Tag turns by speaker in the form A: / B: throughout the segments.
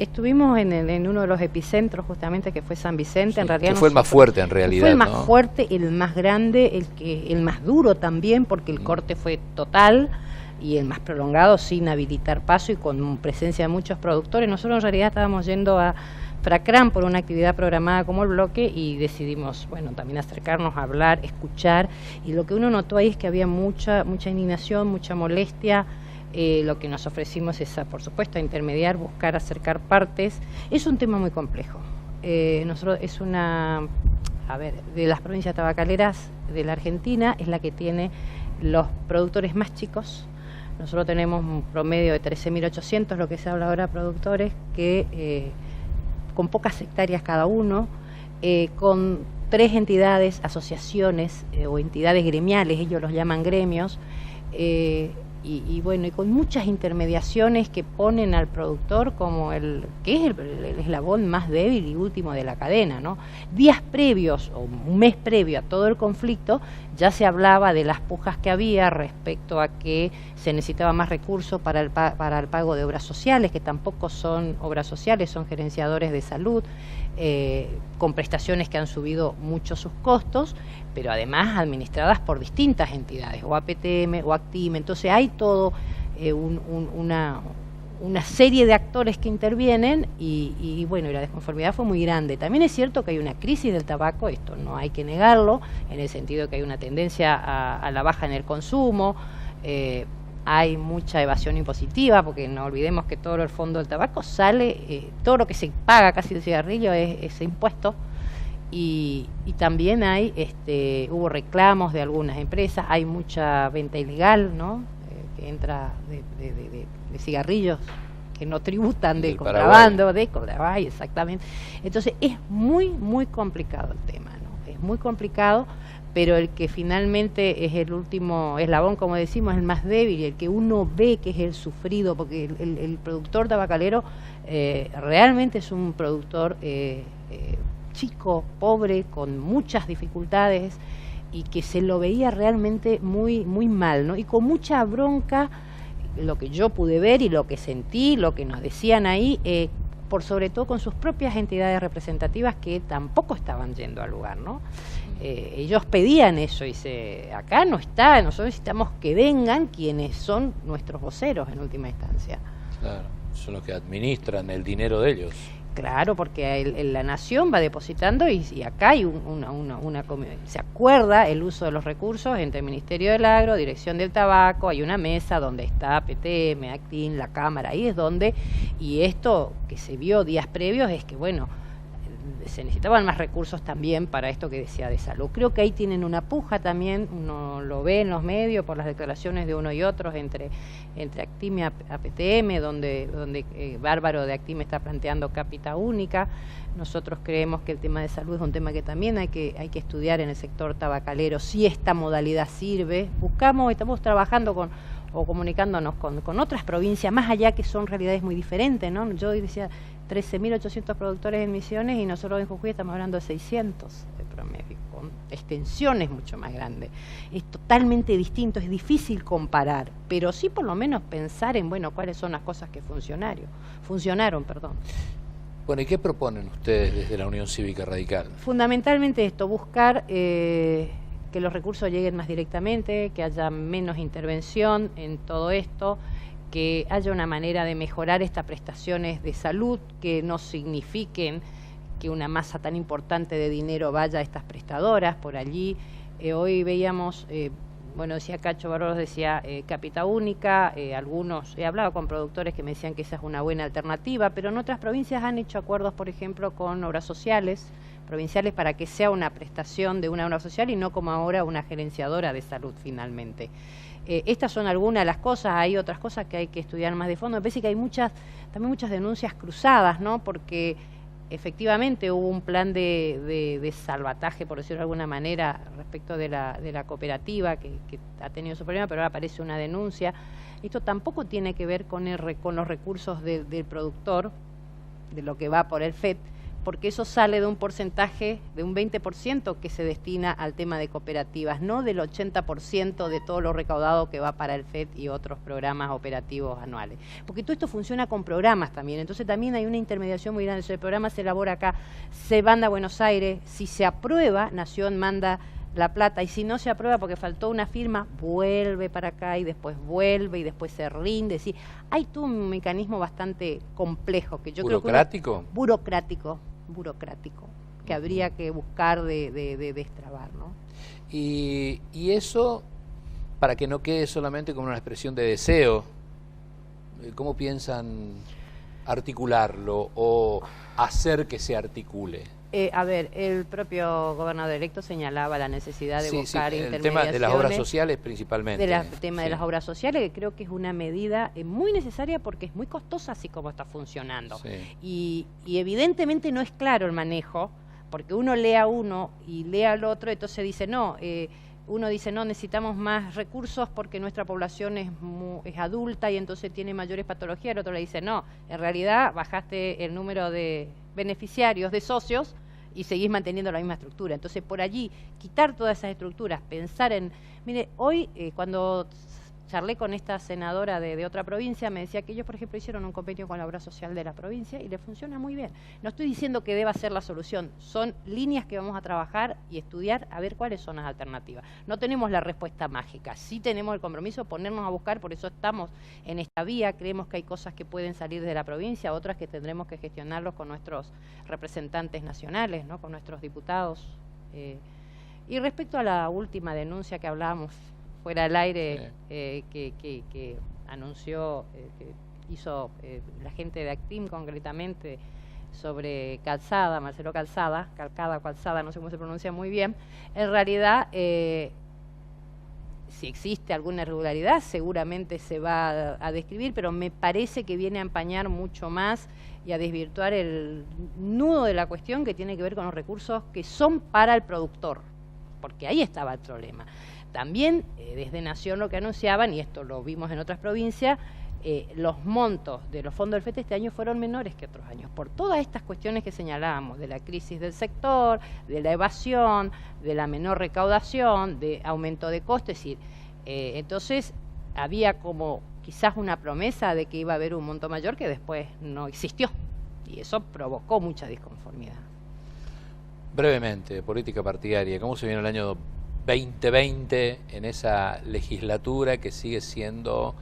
A: Estuvimos en uno de los epicentros justamente, que fue San Vicente.
B: Sí,
A: en realidad
B: que fue el más fuerte en realidad.
A: Fue el más
B: ¿no?
A: fuerte, el más grande, el más duro también, porque el corte fue total, y el más prolongado, sin habilitar paso y con presencia de muchos productores. Nosotros en realidad estábamos yendo a Fracram por una actividad programada como el bloque, y decidimos, bueno, también acercarnos a hablar, escuchar, y lo que uno notó ahí es que había mucha indignación, mucha molestia. Lo que nos ofrecimos es, por supuesto, a intermediar, buscar acercar partes. Es un tema muy complejo. Nosotros es una, de las provincias tabacaleras de la Argentina, es la que tiene los productores más chicos. Nosotros tenemos un promedio de 13.800, lo que se habla ahora, productores, que con pocas hectáreas cada uno, con 3 entidades, asociaciones o entidades gremiales, ellos los llaman gremios, y bueno, y con muchas intermediaciones que ponen al productor como el eslabón más débil y último de la cadena, ¿no? Días previos o un mes previo a todo el conflicto ya se hablaba de las pujas que había respecto a que se necesitaba más recursos para el pago de obras sociales, que tampoco son obras sociales, son gerenciadores de salud, con prestaciones que han subido mucho sus costos, pero además administradas por distintas entidades, o APTM o ACTIM. Entonces hay todo una serie de actores que intervienen, y bueno, y la desconformidad fue muy grande. También es cierto que hay una crisis del tabaco, esto no hay que negarlo, en el sentido que hay una tendencia a la baja en el consumo, hay mucha evasión impositiva, porque no olvidemos que todo el fondo del tabaco sale, todo lo que se paga casi del cigarrillo es impuesto, y también hay hubo reclamos de algunas empresas, hay mucha venta ilegal, ¿no? Que entra de cigarrillos que no tributan, de contrabando, de Paraguay, exactamente. Entonces es muy complicado el tema, ¿no? Es muy complicado, pero el que finalmente es el último eslabón, como decimos, es el más débil, y el que uno ve que es el sufrido, porque el productor tabacalero realmente es un productor chico, pobre, con muchas dificultades, y que se lo veía realmente muy mal, ¿no? Y con mucha bronca, lo que yo pude ver y lo que sentí, lo que nos decían ahí, por sobre todo con sus propias entidades representativas, que tampoco estaban yendo al lugar, ¿no? Ellos pedían eso, y acá no está, nosotros necesitamos que vengan quienes son nuestros voceros en última instancia.
B: Claro, son los que administran el dinero de ellos.
A: Claro, porque la nación va depositando, y acá hay se acuerda el uso de los recursos entre el Ministerio del Agro, Dirección del Tabaco, hay una mesa donde está PTM, ACTIN, la Cámara, ahí es donde, y esto que se vio días previos es que, bueno, se necesitaban más recursos también para esto que decía de salud. Creo que ahí tienen una puja también, uno lo ve en los medios por las declaraciones de uno y otros entre ACTIM y APTM, donde Bárbaro de ACTIM está planteando cápita única. Nosotros creemos que el tema de salud es un tema que también hay que estudiar en el sector tabacalero, si esta modalidad sirve. Estamos trabajando o comunicándonos con otras provincias, más allá, que son realidades muy diferentes, ¿no? Yo decía 13.800 productores en Misiones, y nosotros en Jujuy estamos hablando de 600 de promedio, con extensiones mucho más grandes. Es totalmente distinto, es difícil comparar, pero sí por lo menos pensar en, bueno, cuáles son las cosas que funcionaron.
B: Bueno, ¿y qué proponen ustedes desde la Unión Cívica Radical?
A: Fundamentalmente esto, buscar que los recursos lleguen más directamente, que haya menos intervención en todo esto, que haya una manera de mejorar estas prestaciones de salud, que no signifiquen que una masa tan importante de dinero vaya a estas prestadoras por allí. Hoy veíamos, bueno, decía Cacho Barros, decía cápita única, algunos, he hablado con productores que me decían que esa es una buena alternativa, pero en otras provincias han hecho acuerdos, por ejemplo, con obras sociales provinciales, para que sea una prestación de una obra social y no como ahora una gerenciadora de salud finalmente. Estas son algunas de las cosas, hay otras cosas que hay que estudiar más de fondo. Me parece que hay también muchas denuncias cruzadas, ¿no? Porque efectivamente hubo un plan de salvataje, por decirlo de alguna manera, respecto de la cooperativa que ha tenido su problema, pero ahora aparece una denuncia. Esto tampoco tiene que ver con los recursos del productor, de lo que va por el FED, porque eso sale de un porcentaje de un 20% que se destina al tema de cooperativas, no del 80% de todo lo recaudado que va para el FED y otros programas operativos anuales. Porque todo esto funciona con programas también, entonces también hay una intermediación muy grande. El programa se elabora acá, se manda a Buenos Aires, si se aprueba, Nación manda la plata, y si no se aprueba porque faltó una firma, vuelve para acá y después vuelve y después se rinde. ¿Sí? Hay todo un mecanismo bastante complejo que yo
B: ¿burocrático?
A: Creo que burocrático, que habría que buscar de destrabar, ¿no?
B: Y eso, para que no quede solamente como una expresión de deseo, ¿cómo piensan articularlo o hacer que se articule?
A: A ver, el propio gobernador electo señalaba la necesidad de buscar intermediaciones.
B: El tema de las obras sociales principalmente.
A: El tema de las obras sociales, que creo que es una medida muy necesaria porque es muy costosa así como está funcionando. Y evidentemente no es claro el manejo, porque uno lee a uno y lee al otro, entonces dice, no, uno dice, no, necesitamos más recursos porque nuestra población es adulta y entonces tiene mayores patologías. El otro le dice, no, en realidad bajaste el número de beneficiarios, de socios, y seguís manteniendo la misma estructura. Entonces, por allí, quitar todas esas estructuras, pensar en... Mire, hoy, cuando charlé con esta senadora de otra provincia, me decía que ellos, por ejemplo, hicieron un convenio con la obra social de la provincia y le funciona muy bien. No estoy diciendo que deba ser la solución, son líneas que vamos a trabajar y estudiar a ver cuáles son las alternativas. No tenemos la respuesta mágica, sí tenemos el compromiso de ponernos a buscar, por eso estamos en esta vía, creemos que hay cosas que pueden salir de la provincia, otras que tendremos que gestionarlos con nuestros representantes nacionales, ¿no? Con nuestros diputados. Y respecto a la última denuncia que hablábamos fuera del aire, que anunció, que hizo la gente de Actim concretamente sobre Calzada, Marcelo Calzada, Calzada, no sé cómo se pronuncia muy bien, en realidad, si existe alguna irregularidad, seguramente se va a describir, pero me parece que viene a empañar mucho más y a desvirtuar el nudo de la cuestión que tiene que ver con los recursos que son para el productor, porque ahí estaba el problema. También desde Nación lo que anunciaban, y esto lo vimos en otras provincias, los montos de los fondos del FET este año fueron menores que otros años, por todas estas cuestiones que señalábamos, de la crisis del sector, de la evasión, de la menor recaudación, de aumento de costes. Es decir, entonces había como quizás una promesa de que iba a haber un monto mayor que después no existió, y eso provocó mucha disconformidad.
B: Brevemente, política partidaria, ¿cómo se viene el año 2020 en esa legislatura que sigue siendo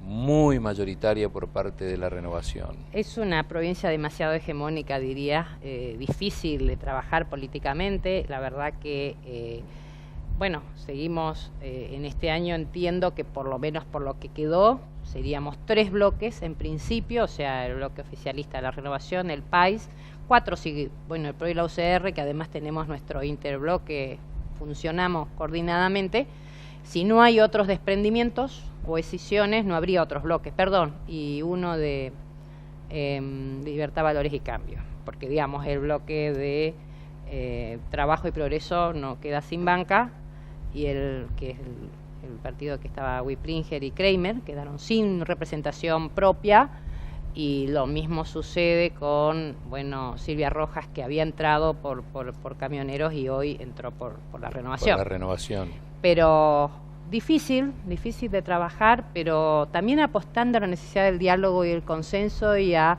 B: muy mayoritaria por parte de la Renovación?
A: Es una provincia demasiado hegemónica, diría, difícil de trabajar políticamente. La verdad que, bueno, seguimos en este año, entiendo que por lo menos por lo que quedó, seríamos 3 bloques en principio, o sea, el bloque oficialista de la Renovación, el PAIS, 4, bueno, el PRO y la UCR, que además tenemos nuestro interbloque, funcionamos coordinadamente. Si no hay otros desprendimientos o escisiones, no habría otros bloques, y uno de Libertad, Valores y Cambio, porque digamos el bloque de Trabajo y Progreso no queda sin banca, y el que es el partido que estaba Wipringer y Kramer quedaron sin representación propia, y lo mismo sucede con, bueno, Silvia Rojas, que había entrado por camioneros y hoy entró por la Renovación.
B: Por la Renovación.
A: Pero difícil de trabajar, pero también apostando a la necesidad del diálogo y el consenso y a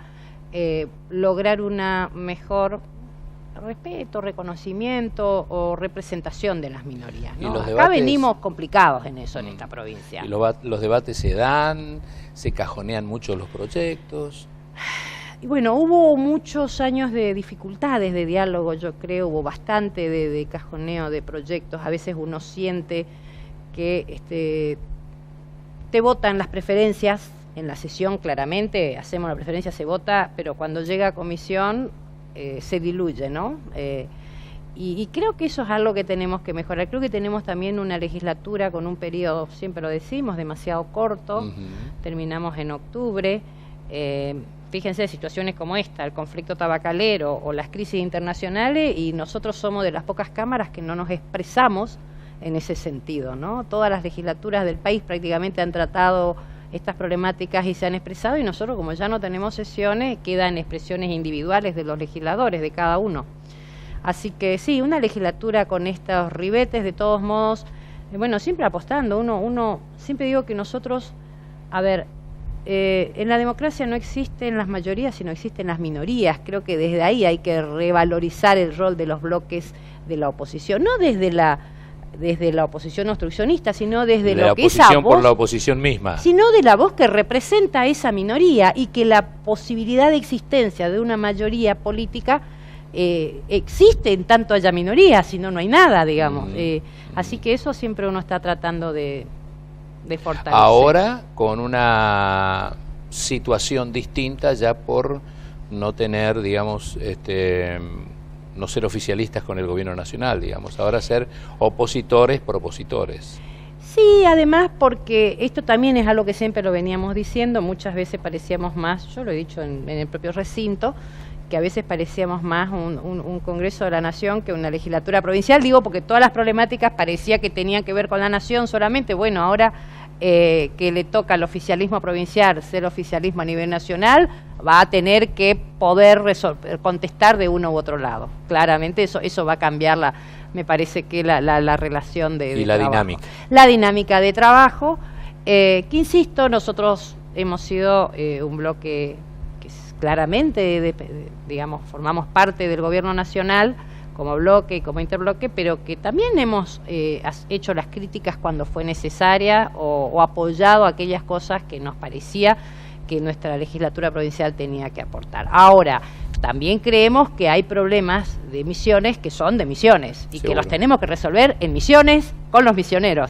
A: lograr una mejor respeto, reconocimiento o representación de las minorías, ¿no? Acá venimos complicados en eso, en esta provincia.
B: Y los debates se dan, se cajonean mucho los proyectos.
A: Y bueno, hubo muchos años de dificultades de diálogo, yo creo, hubo bastante de cajoneo de proyectos. A veces uno siente que te votan las preferencias en la sesión, claramente, hacemos la preferencia, se vota, pero cuando llega a comisión se diluye, ¿no? Y creo que eso es algo que tenemos que mejorar. Creo que tenemos también una legislatura con un periodo, siempre lo decimos, demasiado corto. Terminamos en octubre. Fíjense, situaciones como esta, el conflicto tabacalero o las crisis internacionales, y nosotros somos de las pocas cámaras que no nos expresamos en ese sentido, ¿no? Todas las legislaturas del país prácticamente han tratado estas problemáticas y se han expresado, y nosotros, como ya no tenemos sesiones, quedan expresiones individuales de los legisladores, de cada uno. Así que sí, una legislatura con estos ribetes, de todos modos, bueno, siempre apostando, uno siempre digo que nosotros, a ver, en la democracia no existen las mayorías, sino existen las minorías. Creo que desde ahí hay que revalorizar el rol de los bloques de la oposición, no desde la oposición obstruccionista, sino desde lo que esa voz,
B: por la oposición misma,
A: sino de la voz que representa a esa minoría, y que la posibilidad de existencia de una mayoría política existe en tanto haya minoría, si no, no hay nada, digamos. Así que eso siempre uno está tratando de fortalecer.
B: Ahora, con una situación distinta, ya por no tener, digamos, no ser oficialistas con el gobierno nacional, digamos, ahora ser opositores, propositores.
A: Sí, además porque esto también es algo que siempre lo veníamos diciendo, muchas veces parecíamos más, yo lo he dicho en el propio recinto, que a veces parecíamos más un Congreso de la Nación que una legislatura provincial, digo porque todas las problemáticas parecía que tenían que ver con la Nación solamente. Bueno, ahora que le toca al oficialismo provincial ser oficialismo a nivel nacional, va a tener que poder contestar de uno u otro lado. Claramente eso va a cambiar me parece que la relación de
B: la
A: trabajo.
B: Dinámica.
A: La dinámica de trabajo, que insisto, nosotros hemos sido un bloque claramente, digamos, formamos parte del gobierno nacional como bloque y como interbloque, pero que también hemos hecho las críticas cuando fue necesaria o apoyado aquellas cosas que nos parecía que nuestra legislatura provincial tenía que aportar. Ahora, también creemos que hay problemas de Misiones que son de Misiones y
B: Seguro.
A: que los tenemos que resolver en Misiones con los misioneros.